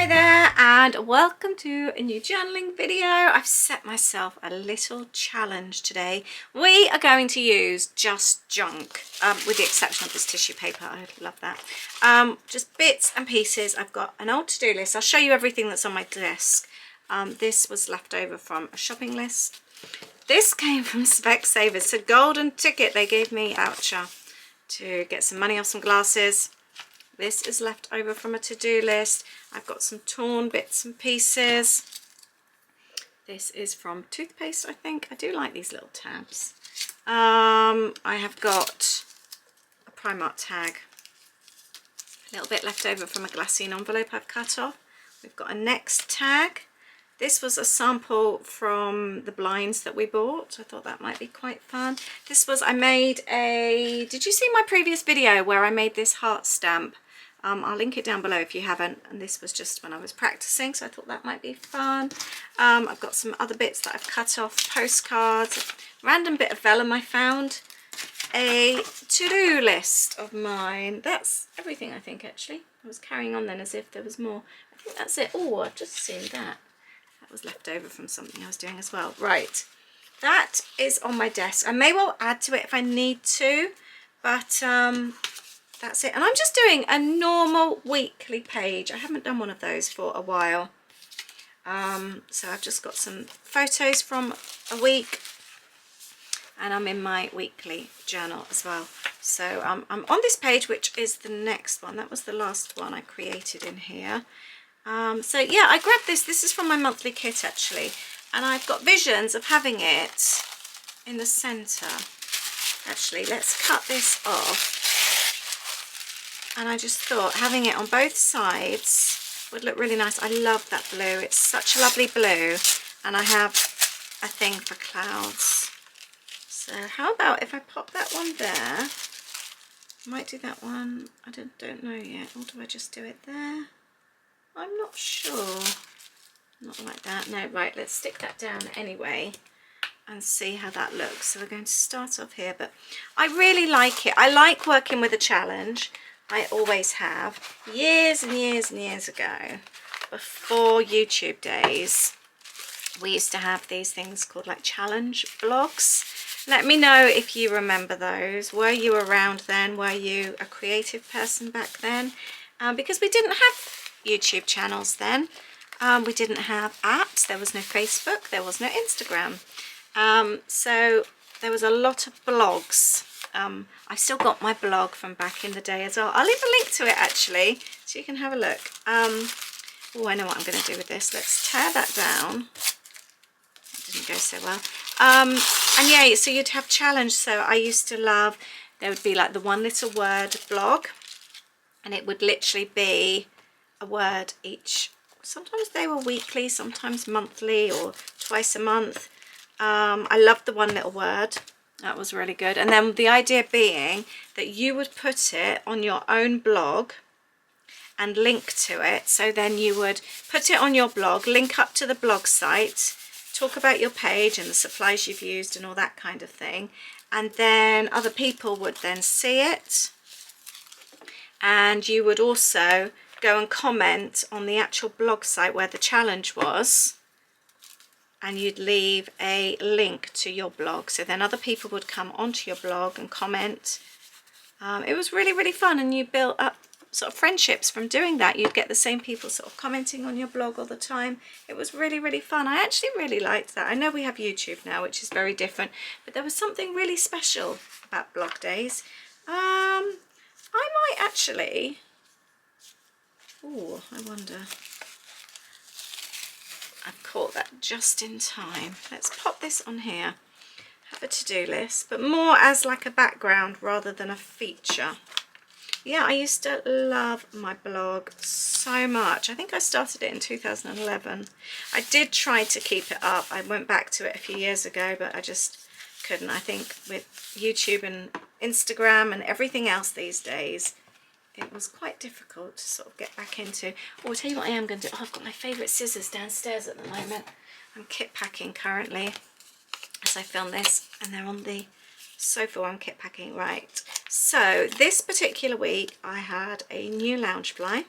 Hi there and welcome to a new journaling video. I've set myself a little challenge today. We are going to use just junk, with the exception of this tissue paper. I love that. Just bits and pieces. I've got an old to-do list. I'll show you everything that's on my desk. This was left over from a shopping list. This came from Specsavers. It's a golden ticket. They gave me a voucher to get some money off some glasses. This is left over from a to-do list. I've got some torn bits and pieces. This is from toothpaste, I think. I do like these little tabs. I have got a Primark tag. A little bit left over from a glassine envelope I've cut off. We've got a Next tag. This was a sample from the blinds that we bought. I thought that might be quite fun. This was, I made a, did you see my previous video where I made this heart stamp? I'll link it down below if you haven't. And this was just when I was practicing, so I thought that might be fun. I've got some other bits that I've cut off, postcards, a random bit of vellum I found, a to-do list of mine. That's everything, I think, actually. I was carrying on then as if there was more. I think that's it. Oh, I've just seen that. That was left over from something I was doing as well. Right, that is on my desk. I may well add to it if I need to, but that's it. And I'm just doing a normal weekly page. I haven't done one of those for a while. So I've just got some photos from a week, and I'm in my weekly journal as well. So I'm on this page, which is the next one. That was the last one I created in here. So yeah, I grabbed this. This is from my monthly kit actually, and I've got visions of having it in the center. Actually, let's cut this off. And I just thought having it on both sides would look really nice. I love that blue. It's such a lovely blue, and I have a thing for clouds. So how about if I pop that one there? I might do that one. I don't know yet. Or do I just do it there? I'm not sure. Not like that. No, right, let's stick that down anyway and see how that looks. So we're going to start off here, but I really like it. I like working with a challenge. I always have. Years and years and years ago, before YouTube days, we used to have these things called like challenge blogs. Let me know if you remember those. Were you around then? Were you a creative person back then? Because we didn't have YouTube channels then. We didn't have apps. There was no Facebook. There was no Instagram. So there was a lot of blogs. I've still got my blog from back in the day as well. I'll leave a link to it actually, so you can have a look. Oh, I know what I'm going to do with this. Let's tear that down. That didn't go so well. And yeah, so you'd have challenge. So I used to love, there would be like the one little word blog, and it would literally be a word each. Sometimes they were weekly, sometimes monthly or twice a month. I loved the one little word. That was really good. And then the idea being that you would put it on your own blog and link to it. So then you would put it on your blog, link up to the blog site, talk about your page and the supplies you've used and all that kind of thing. And then other people would then see it. And you would also go and comment on the actual blog site where the challenge was. And you'd leave a link to your blog, so then other people would come onto your blog and comment. It was really, really fun, and you built up sort of friendships from doing that. You'd get the same people sort of commenting on your blog all the time. It was really, really fun. I actually really liked that. I know we have YouTube now, which is very different, but there was something really special about blog days. I might actually, oh, I wonder. I've caught that just in time. Let's pop this on here. Have a to-do list, but more as like a background rather than a feature. Yeah, I used to love my blog so much. I think I started it in 2011. I did try to keep it up. I went back to it a few years ago, but I just couldn't. I think with YouTube and Instagram and everything else these days, it was quite difficult to sort of get back into. Oh, I'll tell you what I am going to do. Oh, I've got my favourite scissors downstairs at the moment. I'm kit packing currently as I film this, and they're on the sofa while I'm kit packing. Right, so this particular week I had a new Loungefly.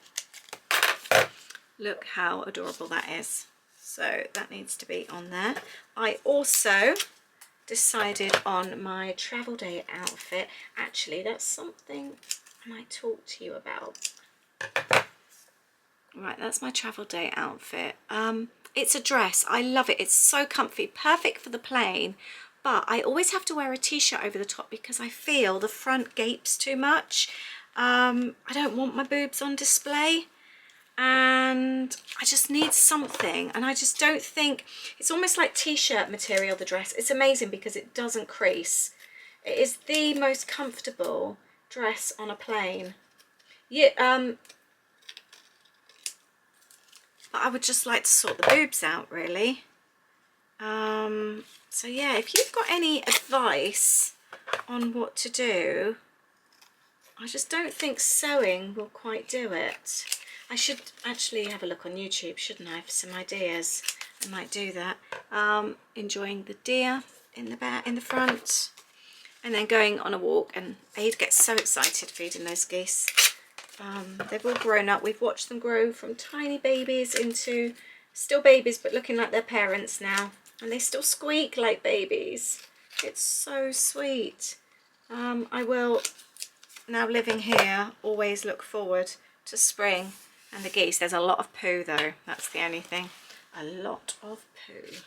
Look how adorable that is. So that needs to be on there. I also decided on my travel day outfit. Actually, that's something I might talk to you about. Right, that's my travel day outfit. It's a dress. I love it. It's so comfy, perfect for the plane, but I always have to wear a t-shirt over the top because I feel the front gapes too much. I don't want my boobs on display, and I just need something, and I just don't think it's almost like t-shirt material, the dress. It's amazing because it doesn't crease. It is the most comfortable dress on a plane. Yeah, but I would just like to sort the boobs out, really. So yeah, if you've got any advice on what to do, I just don't think sewing will quite do it. I should actually have a look on YouTube, shouldn't I, for some ideas? I might do that. Enjoying the deer in the back, in the front, and then going on a walk. And Aid gets so excited feeding those geese. They've all grown up. We've watched them grow from tiny babies into still babies, but looking like their parents now. And they still squeak like babies. It's so sweet. I will, now living here, always look forward to spring and the geese. There's a lot of poo though. That's the only thing. A lot of poo.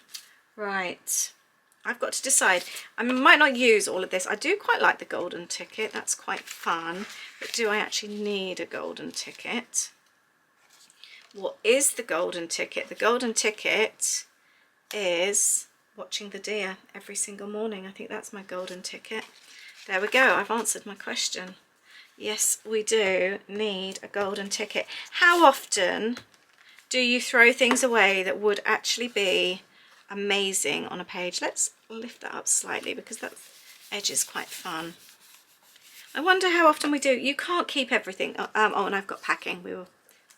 Right. I've got to decide. I might not use all of this. I do quite like the golden ticket. That's quite fun. But do I actually need a golden ticket? What is the golden ticket? The golden ticket is watching the deer every single morning. I think that's my golden ticket. There we go. I've answered my question. Yes, we do need a golden ticket. How often do you throw things away that would actually be amazing on a page? Let's lift that up slightly because that edge is quite fun. I wonder how often we do. You can't keep everything. Oh, and I've got packing. We were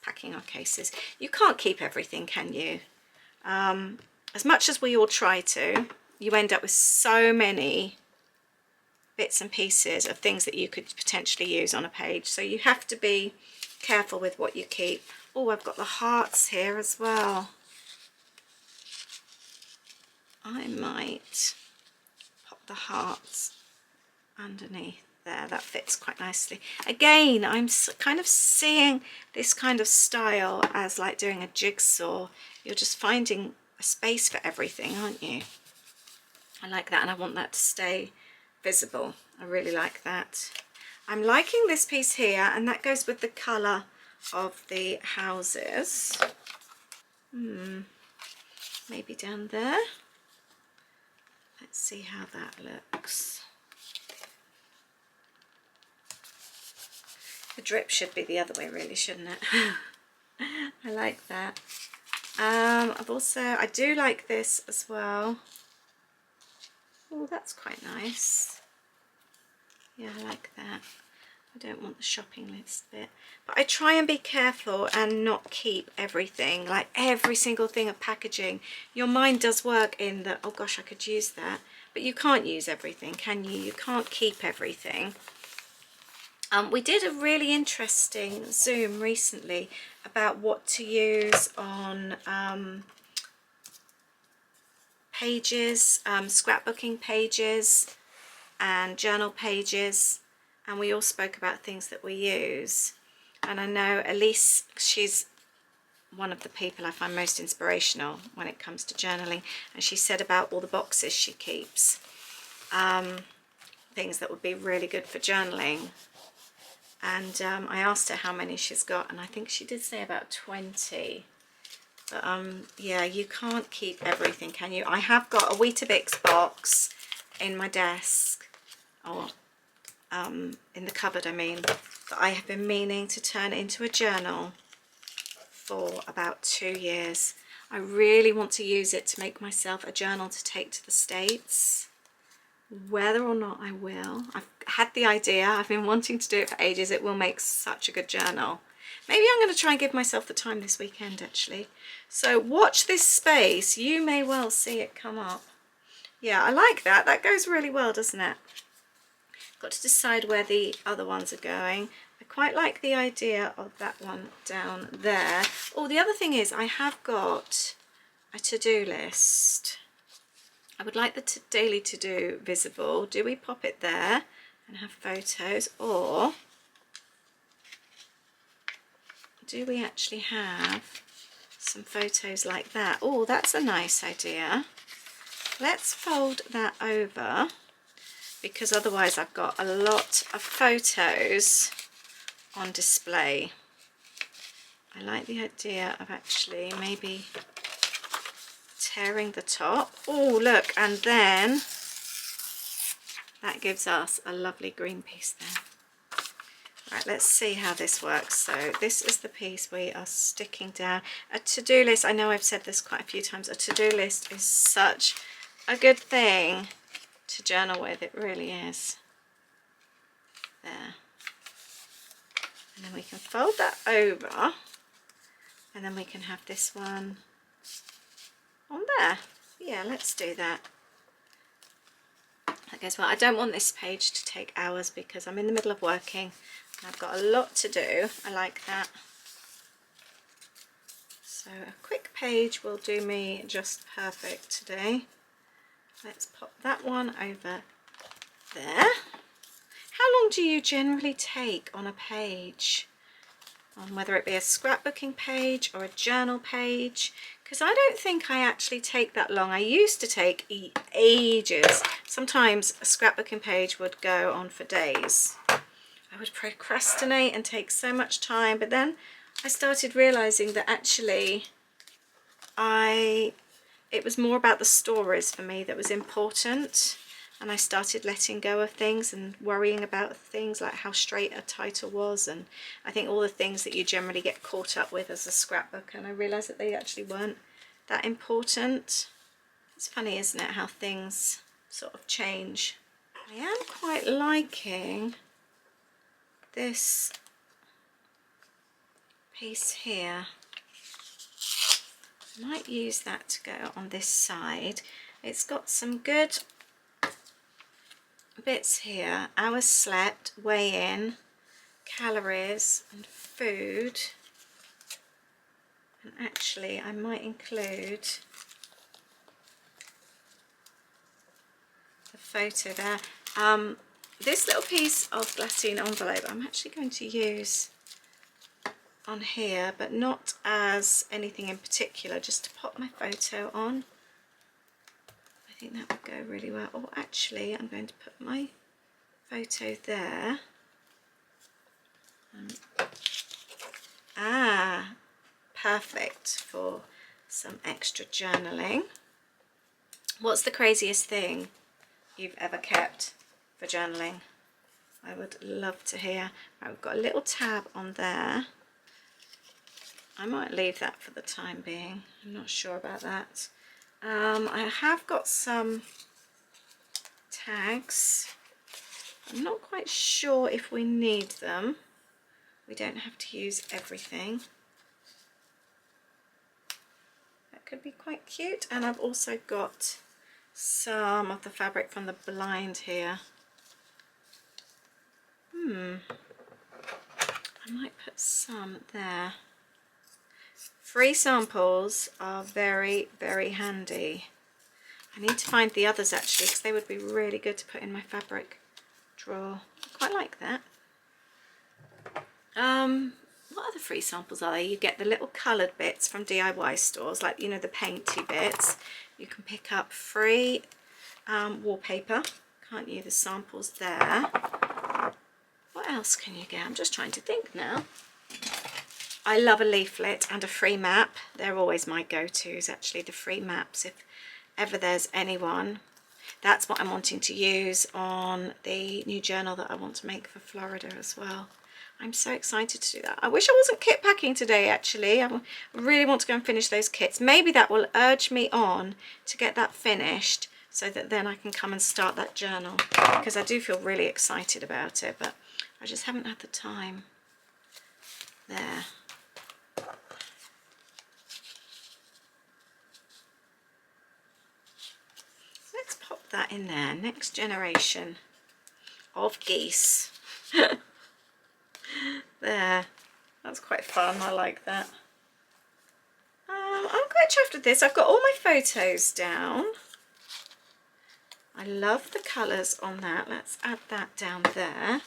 packing our cases. You can't keep everything, can you? As much as we all try to, you end up with so many bits and pieces of things that you could potentially use on a page. So you have to be careful with what you keep. Oh, I've got the hearts here as well. I might pop the hearts underneath there. That fits quite nicely. Again, I'm kind of seeing this kind of style as like doing a jigsaw. You're just finding a space for everything, aren't you? I like that, and I want that to stay visible. I really like that. I'm liking this piece here, and that goes with the colour of the houses. Maybe down there. Let's see how that looks. The drip should be the other way, really, shouldn't it? I like that. I do like this as well. Oh, that's quite nice. Yeah, I like that. I don't want the shopping list bit, but I try and be careful and not keep everything, like every single thing of packaging. Your mind does work in that, oh gosh, I could use that, but you can't use everything, can you? You can't keep everything. We did a really interesting Zoom recently about what to use on pages, scrapbooking pages and journal pages, and we all spoke about things that we use. And I know Elise, she's one of the people I find most inspirational when it comes to journaling, and she said about all the boxes she keeps, things that would be really good for journaling. And I asked her how many she's got, and I think she did say about 20. But yeah, you can't keep everything, can you? I have got a Weetabix box in my desk, or in the cupboard, I mean, that I have been meaning to turn into a journal for about 2 years. I really want to use it to make myself a journal to take to the States. Whether or not I will, I've had the idea, I've been wanting to do it for ages. It will make such a good journal. Maybe I'm going to try and give myself the time this weekend, actually. So watch this space, you may well see it come up. Yeah, I like that. That goes really well, doesn't it? Got to decide where the other ones are going. I quite like the idea of that one down there. Oh, the other thing is I have got a to-do list. I would like the daily to-do visible. Do we pop it there and have photos, or do we actually have some photos like that? Oh, that's a nice idea. Let's fold that over, because otherwise I've got a lot of photos on display. I like the idea of actually maybe tearing the top. Oh, look, and then that gives us a lovely green piece there. Right, let's see how this works. So this is the piece we are sticking down. A to-do list, I know I've said this quite a few times, a to-do list is such a good thing to journal with. It really is. There. And then we can fold that over, and then we can have this one on there. Yeah, let's do that. That goes well. I don't want this page to take hours because I'm in the middle of working and I've got a lot to do. I like that. So a quick page will do me just perfect today. Let's pop that one over there. How long do you generally take on a page? On whether it be a scrapbooking page or a journal page? Because I don't think I actually take that long. I used to take ages. Sometimes a scrapbooking page would go on for days. I would procrastinate and take so much time, but then I started realizing that actually it was more about the stories for me that was important, and I started letting go of things and worrying about things like how straight a title was, and I think all the things that you generally get caught up with as a scrapbook, and I realized that they actually weren't that important. It's funny, isn't it, how things sort of change. I am quite liking this piece here. I might use that to go on this side. It's got some good bits here. Hours slept, weigh-in, calories and food. And actually I might include the photo there. This little piece of glassine envelope I'm actually going to use on here, but not as anything in particular, just to pop my photo on. I think that would go really well. Oh, actually I'm going to put my photo there. Perfect for some extra journaling. What's the craziest thing you've ever kept for journaling? I would love to hear. Right, we've got a little tab on there. I might leave that for the time being. I'm not sure about that. I have got some tags. I'm not quite sure if we need them. We don't have to use everything. That could be quite cute. And I've also got some of the fabric from the blind here. I might put some there. Free samples are very, very handy. I need to find the others actually, because they would be really good to put in my fabric drawer. I quite like that. What other free samples are there? You get the little coloured bits from DIY stores, like, you know, the painty bits. You can pick up free wallpaper, can't you? The samples there. What else can you get? I'm just trying to think now. I love a leaflet and a free map. They're always my go-tos, actually, the free maps, if ever there's anyone. That's what I'm wanting to use on the new journal that I want to make for Florida as well. I'm so excited to do that. I wish I wasn't kit packing today, actually. I really want to go and finish those kits. Maybe that will urge me on to get that finished, so that then I can come and start that journal, because I do feel really excited about it, but I just haven't had the time. There. Let's pop that in there. Next generation of geese. There, that's quite fun. I like that. I'm quite chuffed with this. I've got all my photos down. I love the colours on that. Let's add that down there.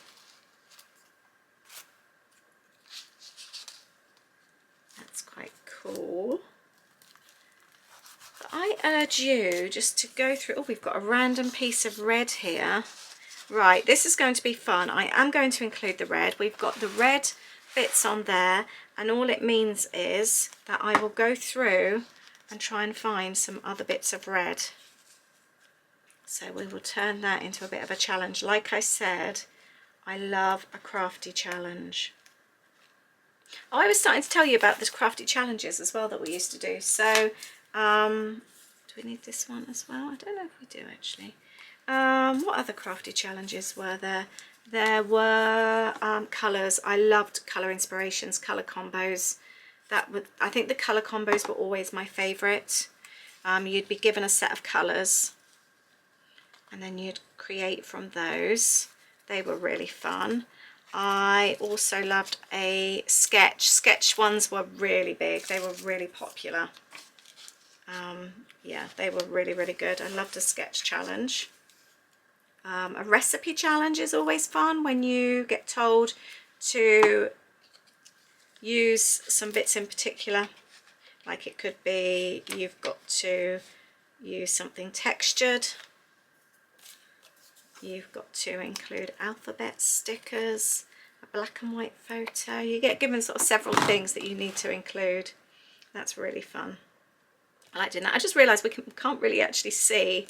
That's quite cool. But I urge you just to go through. Oh, we've got a random piece of red here. Right, this is going to be fun. I am going to include the red. We've got the red bits on there, and all it means is that I will go through and try and find some other bits of red. So we will turn that into a bit of a challenge. Like I said, I love a crafty challenge. Oh, I was starting to tell you about the crafty challenges as well that we used to do. So, do we need this one as well? I don't know if we do actually. What other crafty challenges were there? There were colours. I loved colour inspirations, colour combos. I think the colour combos were always my favourite. You'd be given a set of colours and then you'd create from those. They were really fun. I also loved a sketch. Sketch ones were really big. They were really popular. Yeah, they were really, really good. I loved a sketch challenge. A recipe challenge is always fun when you get told to use some bits in particular. Like it could be you've got to use something textured. You've got to include alphabet stickers, a black and white photo. You get given sort of several things that you need to include. That's really fun. I like doing that. I just realised we can't really actually see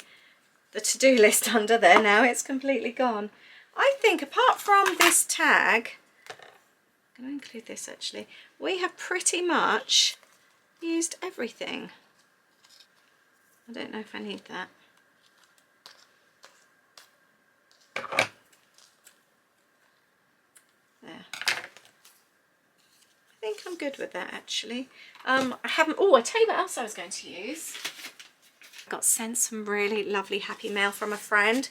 the to-do list under there now. It's completely gone. I think apart from this tag, I'm going to include this actually, we have pretty much used everything. I don't know if I need that. There. I think I'm good with that actually. I haven't, oh, I tell you what else I was going to use. I got sent some really lovely happy mail from a friend,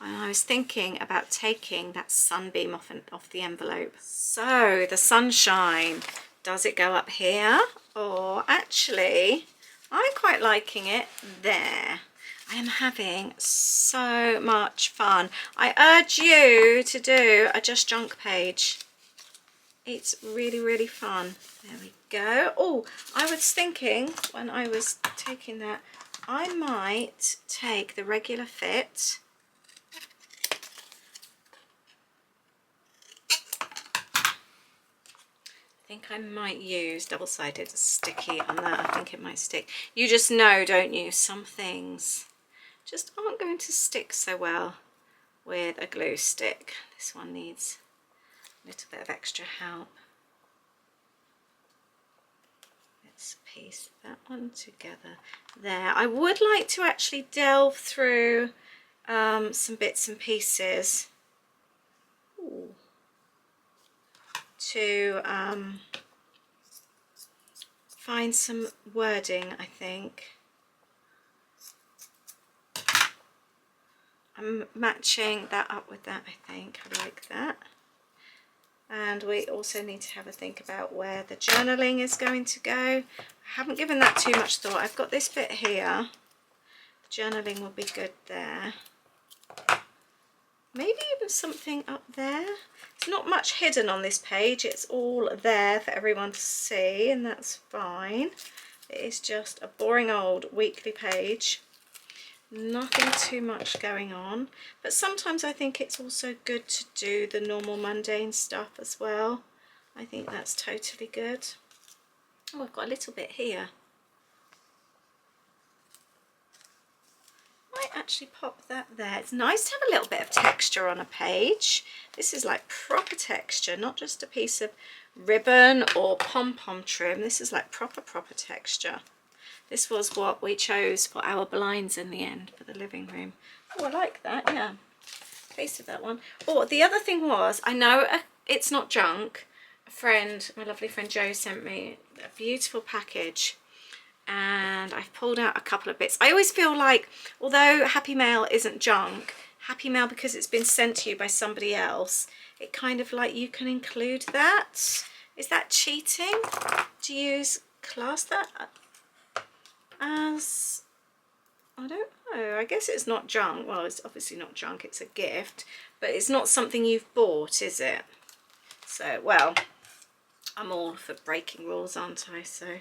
and I was thinking about taking that sunbeam off the envelope. So the sunshine, does it go up here, or actually I'm quite liking it there. I am having so much fun. I urge you to do a Just Junk page. It's really, really fun. There we go. Oh, I was thinking when I was taking that, I might take the regular fit. I think I might use double-sided sticky on that. I think it might stick. You just know, don't you, some things just aren't going to stick so well with a glue stick. This one needs a little bit of extra help. Let's piece that one together there. I would like to actually delve through some bits and pieces. Ooh. To find some wording, I think. I'm matching that up with that, I think. I like that. And we also need to have a think about where the journaling is going to go. I haven't given that too much thought. I've got this bit here. The journaling will be good there. Maybe even something up there. It's not much hidden on this page. It's all there for everyone to see, and that's fine. It is just a boring old weekly page. Nothing too much going on, but sometimes I think it's also good to do the normal mundane stuff as well. I think that's totally good. Oh, I've got a little bit here. Might actually pop that there. It's nice to have a little bit of texture on a page. This is like proper texture, not just a piece of ribbon or pom-pom trim. This is like proper texture. This was what we chose for our blinds in the end for the living room. Oh, I like that, yeah. Tasted that one. Oh, the other thing was, I know it's not junk. A friend, my lovely friend Jo, sent me a beautiful package, and I've pulled out a couple of bits. I always feel like, although Happy Mail isn't junk, Happy Mail, because it's been sent to you by somebody else, it kind of like you can include that. Is that cheating? Do you class that as, I don't know, I guess it's not junk. Well, it's obviously not junk, it's a gift, but it's not something you've bought, is it? So, well, I'm all for breaking rules, aren't I? So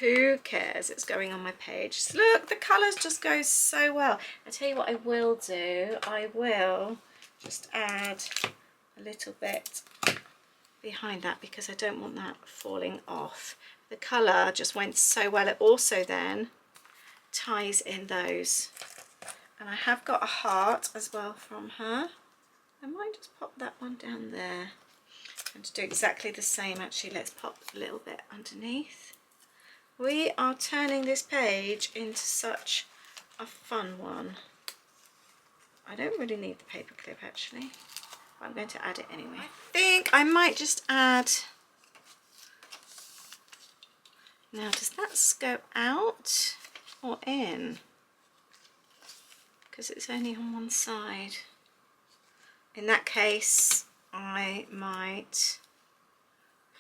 who cares? It's going on my page. Look, the colours just go so well. I tell you what I will do. I will just add a little bit behind that because I don't want that falling off. The colour just went so well. It also then ties in those. And I have got a heart as well from her. I might just pop that one down there. I'm going to do exactly the same. Actually, let's pop a little bit underneath. We are turning this page into such a fun one. I don't really need the paper clip actually, but I'm going to add it anyway. I think I might just add, now does that go out or in? Because it's only on one side. In that case, I might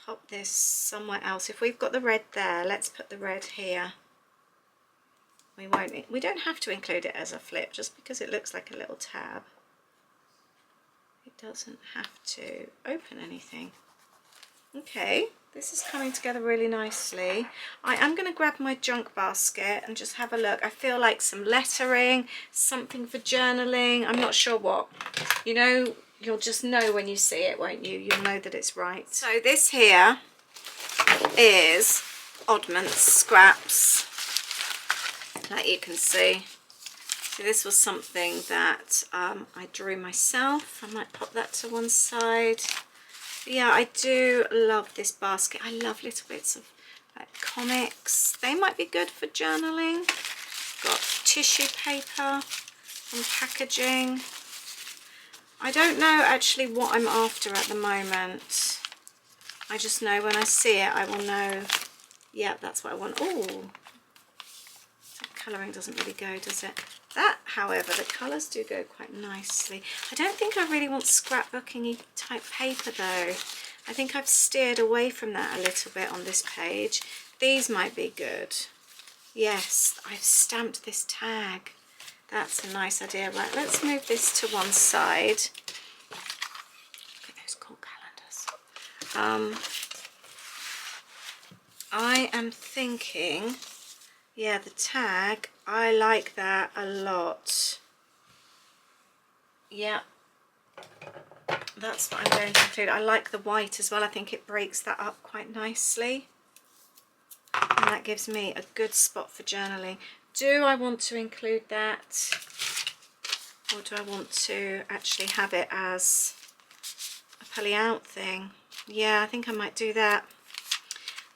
pop this somewhere else. If we've got the red there, let's put the red here. We don't have to include it as a flip just because it looks like a little tab. It doesn't have to open anything. Okay, this is coming together really nicely. I am going to grab my junk basket and just have a look. I feel like some lettering, something for journaling. I'm not sure what. You know, you'll just know when you see it, won't you? You'll know that it's right. So this here is Oddments scraps that you can see. So this was something that I drew myself. I might pop that to one side. But yeah, I do love this basket. I love little bits of comics. They might be good for journaling. Got tissue paper and packaging. I don't know actually what I'm after at the moment. I just know when I see it, I will know, yeah, that's what I want. Oh, colouring doesn't really go, does it? That, however, the colours do go quite nicely. I don't think I really want scrapbooking-y type paper though. I think I've steered away from that a little bit on this page. These might be good. Yes, I've stamped this tag. That's a nice idea. Right, let's move this to one side. Look at those cool calendars. I am thinking, yeah, the tag, I like that a lot. Yeah, that's what I'm going to include. I like the white as well. I think it breaks that up quite nicely. And that gives me a good spot for journaling. Do I want to include that? Or do I want to actually have it as a pulley out thing? Yeah, I think I might do that.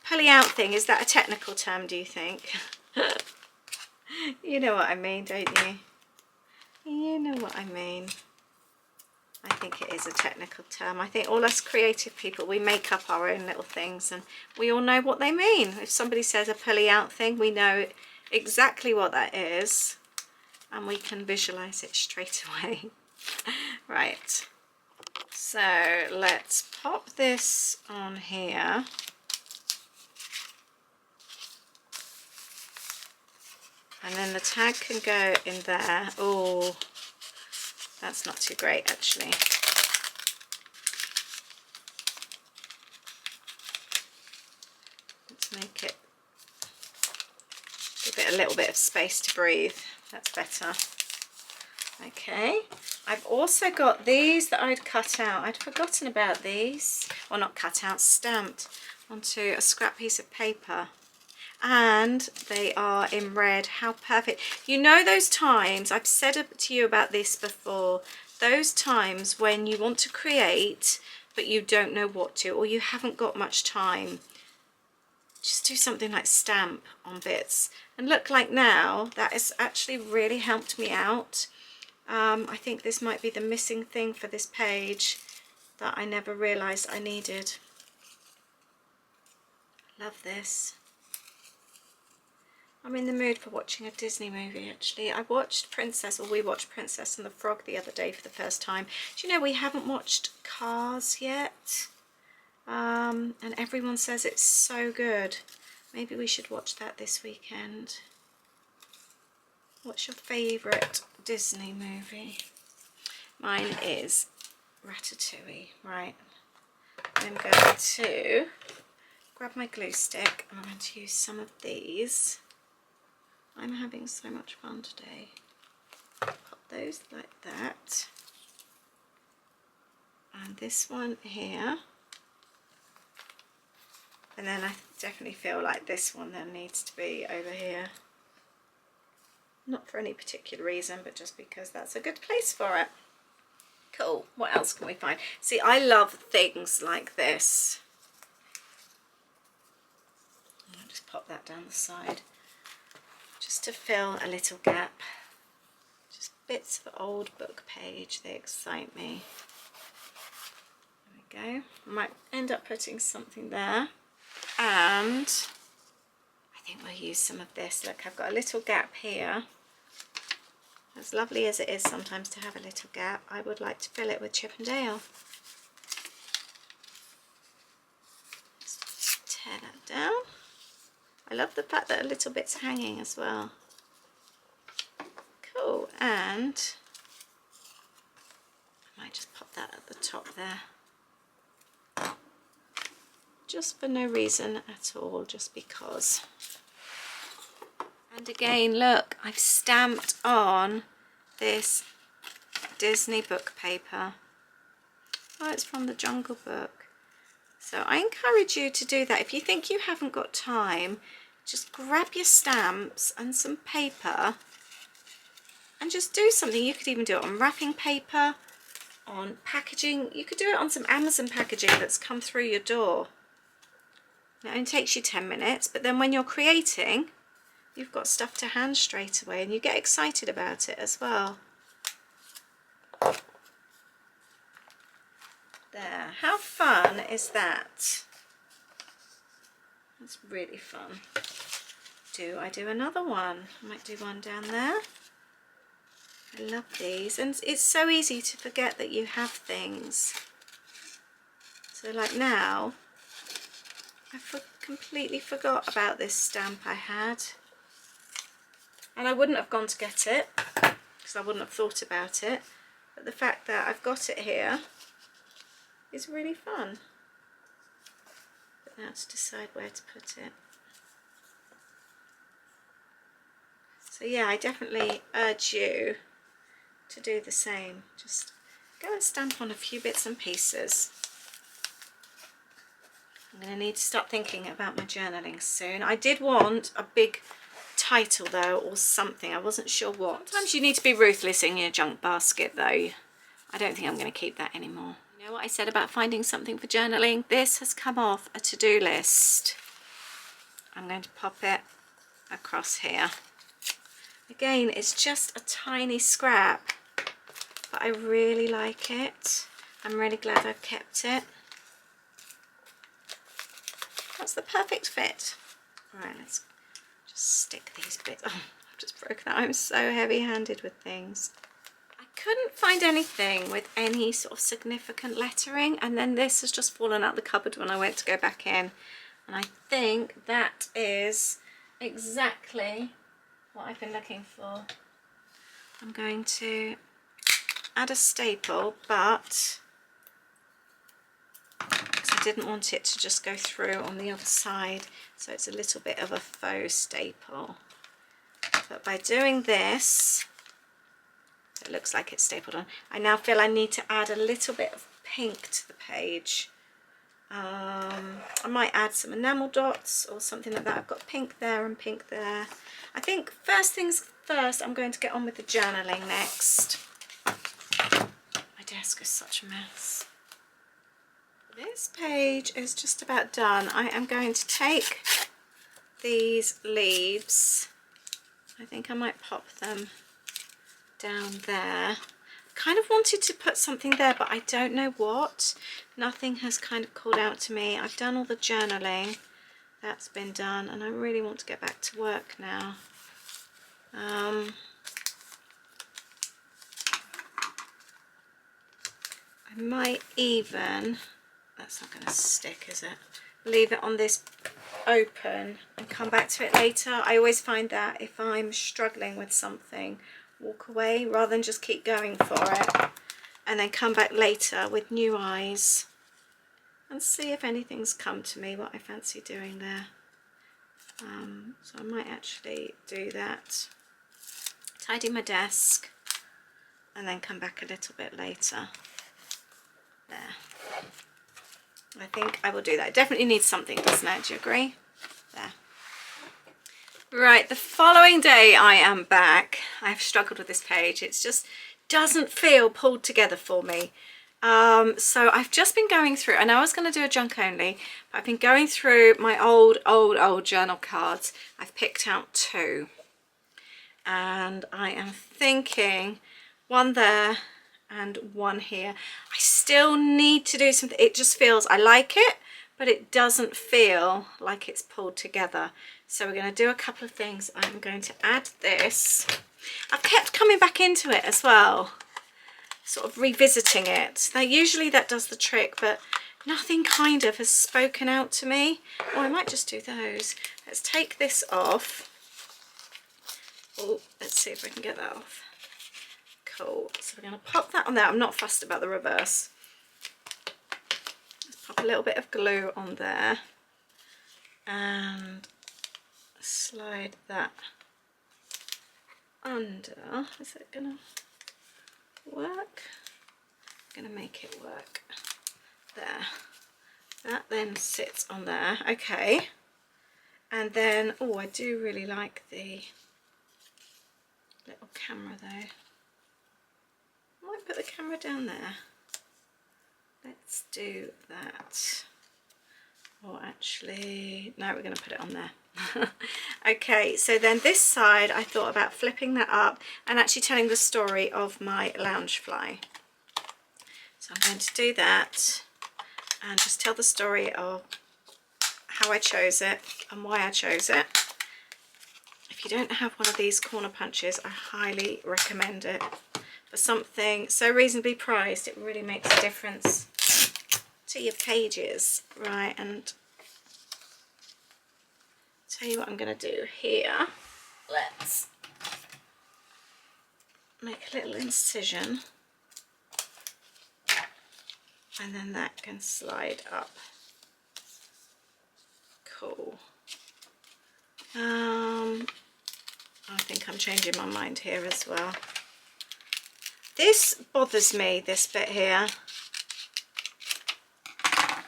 Pulley out thing, is that a technical term, do you think? You know what I mean, don't you? You know what I mean. I think it is a technical term. I think all us creative people, we make up our own little things and we all know what they mean. If somebody says a pulley out thing, we know exactly what that is and we can visualize it straight away. Right, so let's pop this on here. And then the tag can go in there. Oh, that's not too great actually. Let's make it, give it a little bit of space to breathe. That's better. Okay, I've also got these that I'd cut out. I'd forgotten about these. Well, not cut out, stamped onto a scrap piece of paper. And they are in red. How perfect. You know those times, I've said to you about this before, those times when you want to create but you don't know what to, or you haven't got much time. Just do something like stamp on bits. And look, like now, that has actually really helped me out. I think this might be the missing thing for this page that I never realised I needed. Love this. I'm in the mood for watching a Disney movie actually. I watched Princess, or we watched Princess and the Frog the other day for the first time. Do you know we haven't watched Cars yet? And everyone says it's so good. Maybe we should watch that this weekend. What's your favourite Disney movie? Mine is Ratatouille. Right, I'm going to grab my glue stick and I'm going to use some of these. I'm having so much fun today. Pop those like that. And this one here. And then I definitely feel like this one then needs to be over here. Not for any particular reason, but just because that's a good place for it. Cool. What else can we find? See, I love things like this. I'll just pop that down the side. Just to fill a little gap. Just bits of old book page. They excite me. There we go. I might end up putting something there. And I think we'll use some of this. Look, I've got a little gap here. As lovely as it is sometimes to have a little gap, I would like to fill it with Chip 'n Dale. Just tear that down. I love the fact that a little bit's hanging as well. Cool, and I might just pop that at the top there. Just for no reason at all, just because. And again, look, I've stamped on this Disney book paper. Oh, it's from the Jungle Book. So I encourage you to do that. If you think you haven't got time, just grab your stamps and some paper and just do something. You could even do it on wrapping paper, on packaging. You could do it on some Amazon packaging that's come through your door. It only takes you 10 minutes, but then when you're creating, you've got stuff to hand straight away and you get excited about it as well. There, how fun is that? That's really fun. Do I do another one? I might do one down there. I love these, and it's so easy to forget that you have things. So like now, I completely forgot about this stamp I had. And I wouldn't have gone to get it, because I wouldn't have thought about it. But the fact that I've got it here is really fun. But now to decide where to put it. So yeah, I definitely urge you to do the same. Just go and stamp on a few bits and pieces. I'm going to need to start thinking about my journaling soon. I did want a big title though, or something. I wasn't sure what. Sometimes you need to be ruthless in your junk basket though. I don't think I'm going to keep that anymore. You know what I said about finding something for journaling? This has come off a to-do list. I'm going to pop it across here. Again, it's just a tiny scrap, but I really like it. I'm really glad I've kept it. That's the perfect fit. Right, let's just stick these bits. Oh, I've just broken that. I'm so heavy-handed with things. I couldn't find anything with any sort of significant lettering, and then this has just fallen out the cupboard when I went to go back in. And I think that is exactly what I've been looking for. I'm going to add a staple, but I didn't want it to just go through on the other side, so it's a little bit of a faux staple. But by doing this, it looks like it's stapled on. I now feel I need to add a little bit of pink to the page. I might add some enamel dots or something like that. I've got pink there and pink there. I think first things first, I'm going to get on with the journaling next. My desk is such a mess. This page is just about done. I am going to take these leaves. I think I might pop them down there. Kind of wanted to put something there, but I don't know what. Nothing has kind of called out to me. I've done all the journaling. that's been done, and I really want to get back to work now. I might even, that's not going to stick, is it? Leave it on this open and come back to it later. I always find that if I'm struggling with something, walk away rather than just keep going for it, and then come back later with new eyes and see if anything's come to me, what I fancy doing there. So I might actually do that, tidy my desk, and then come back a little bit later. There. I think I will do that. It definitely needs something, doesn't it? Do you agree? There. Right, the following day I am back. I've struggled with this page. It just doesn't feel pulled together for me. So I've just been going through, I know I was going to do a junk only, but I've been going through my old journal cards. I've picked out 2. And I am thinking one there and one here. I still need to do something. It just feels, I like it, but it doesn't feel like it's pulled together. So we're going to do a couple of things. I'm going to add this. I've kept coming back into it as well, sort of revisiting it. Now usually that does the trick, but nothing kind of has spoken out to me. Oh, I might just do those. Let's take this off. Oh, let's see if I can get that off. Cool. So we're going to pop that on there. I'm not fussed about the reverse. Let's pop a little bit of glue on there and slide that under. Is it going to work? I'm going to make it work. There. That then sits on there. Okay. And then, oh, I do really like the little camera though. I might put the camera down there. Let's do that. Or actually, no, we're going to put it on there. Okay, so then this side I thought about flipping that up and actually telling the story of my Loungefly. So I'm going to do that and just tell the story of how I chose it and why I chose it. If you don't have one of these corner punches, I highly recommend it. For something so reasonably priced, it really makes a difference to your pages. Right, and tell you what I'm going to do here. Let's make a little incision, and then that can slide up. Cool. I think I'm changing my mind here as well. This bothers me, this bit here. I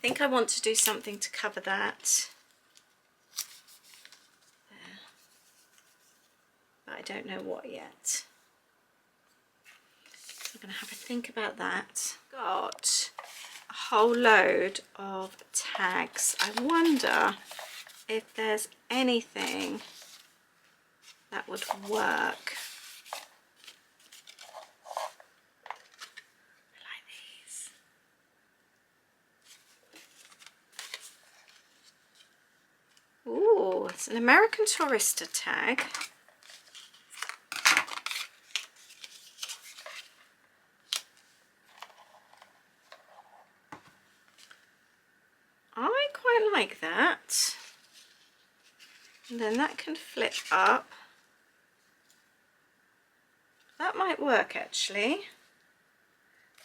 think I want to do something to cover that. There. But I don't know what yet. So I'm going to have a think about that. Got a whole load of tags. I wonder if there's anything that would work. Ooh, it's an American Tourister tag. I quite like that. And then that can flip up. That might work actually.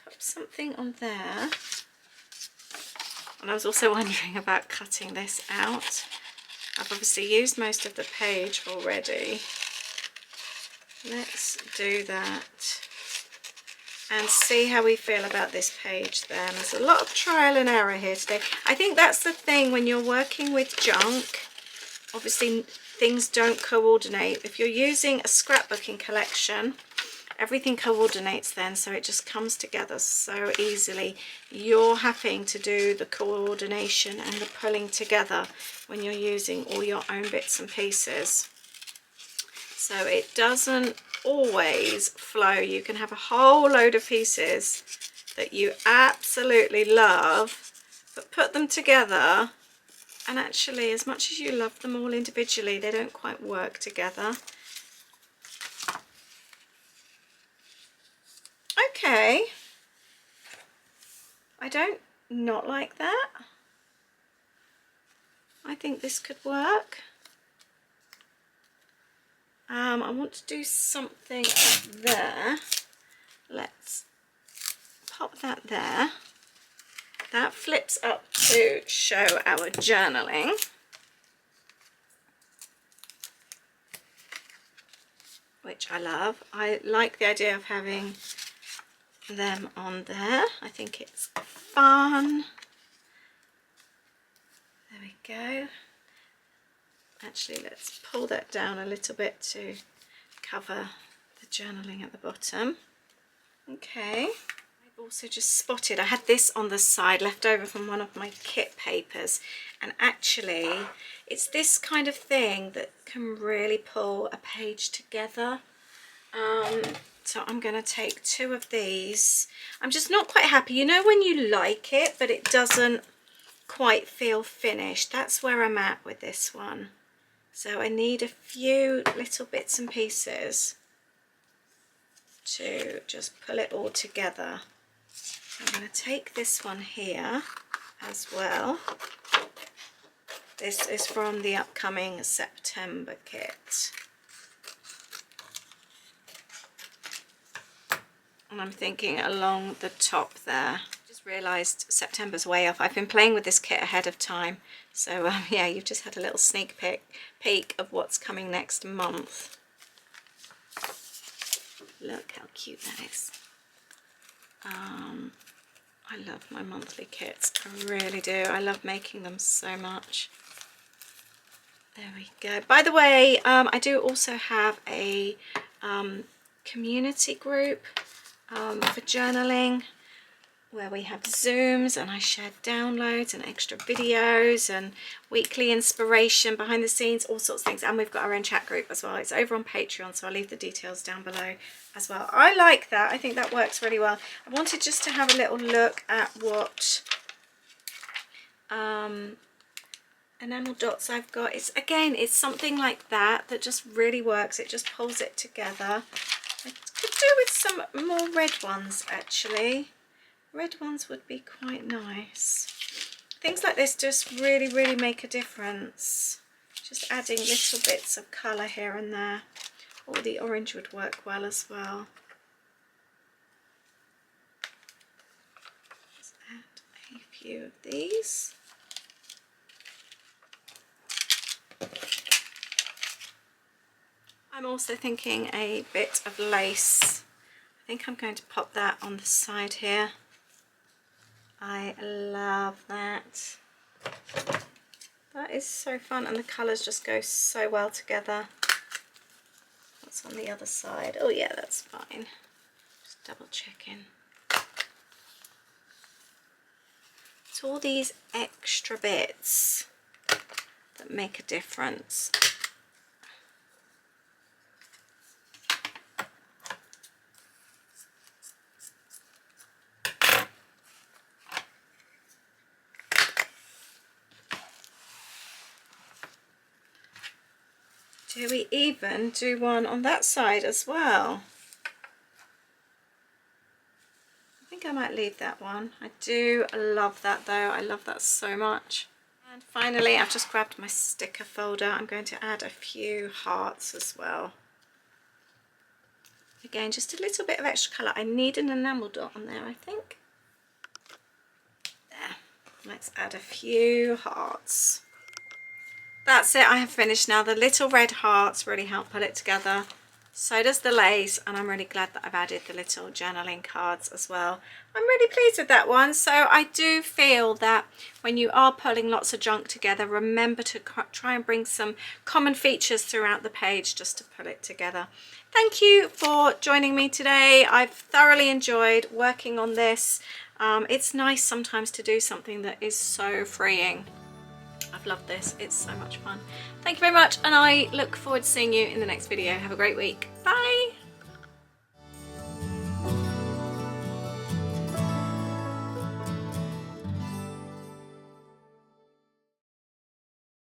Put something on there. And I was also wondering about cutting this out. I've obviously used most of the page already. Let's do that and see how we feel about this page then. There's a lot of trial and error here today. I think that's the thing when you're working with junk. Obviously things don't coordinate. If you're using a scrapbooking collection, everything coordinates then, so it just comes together so easily. You're having to do the coordination and the pulling together when you're using all your own bits and pieces. So it doesn't always flow. You can have a whole load of pieces that you absolutely love, but put them together And actually, as much as you love them all individually, they don't quite work together. Okay. I don't not like that. I think this could work. I want to do something up there. Let's pop that there. That flips up to show our journaling. Which I love. I like the idea of having them on there. I think it's fun. There we go. Actually, let's pull that down a little bit to cover the journaling at the bottom. Okay. I've also just spotted, I had this on the side left over from one of my kit papers, and actually it's this kind of thing that can really pull a page together. So I'm going to take 2 of these. I'm just not quite happy. You know when you like it but it doesn't quite feel finished? That's where I'm at with this one. So I need a few little bits and pieces to just pull it all together. I'm going to take this one here as well. This is from the upcoming September kit. And I'm thinking along the top there. Just realised September's way off. I've been playing with this kit ahead of time. So yeah, you've just had a little sneak peek of what's coming next month. Look how cute that is. I love my monthly kits. I really do. I love making them so much. There we go. By the way, I do also have a community group for journaling where we have Zooms and I share downloads and extra videos and weekly inspiration, behind the scenes, all sorts of things. And we've got our own chat group as well. It's over on Patreon, so I'll leave the details down below as well. I like that. I think that works really well. I wanted just to have a little look at what enamel dots I've got. It's again, it's something like that just really works. It just pulls it together. I could do with some more red ones actually. Red ones would be quite nice. Things like this just really make a difference. Just adding little bits of colour here and there. Or the orange would work well as well. Let's add a few of these. I'm also thinking a bit of lace. I think I'm going to pop that on the side here. I love that. That is so fun, and the colours just go so well together. What's on the other side? Oh yeah, that's fine. Just double checking. It's all these extra bits that make a difference. Do we even do one on that side as well? I think I might leave that one. I do love that though. I love that so much. And finally, I've just grabbed my sticker folder. I'm going to add a few hearts as well. Again, just a little bit of extra colour. I need an enamel dot on there, I think. There. Let's add a few hearts. That's it, I have finished now. The little red hearts really help pull it together. So does the lace, and I'm really glad that I've added the little journaling cards as well. I'm really pleased with that one. So I do feel that when you are pulling lots of junk together, remember to try and bring some common features throughout the page just to pull it together. Thank you for joining me today. I've thoroughly enjoyed working on this. It's nice sometimes to do something that is so freeing. I've loved this. It's so much fun. Thank you very much, and I look forward to seeing you in the next video. Have a great week. Bye.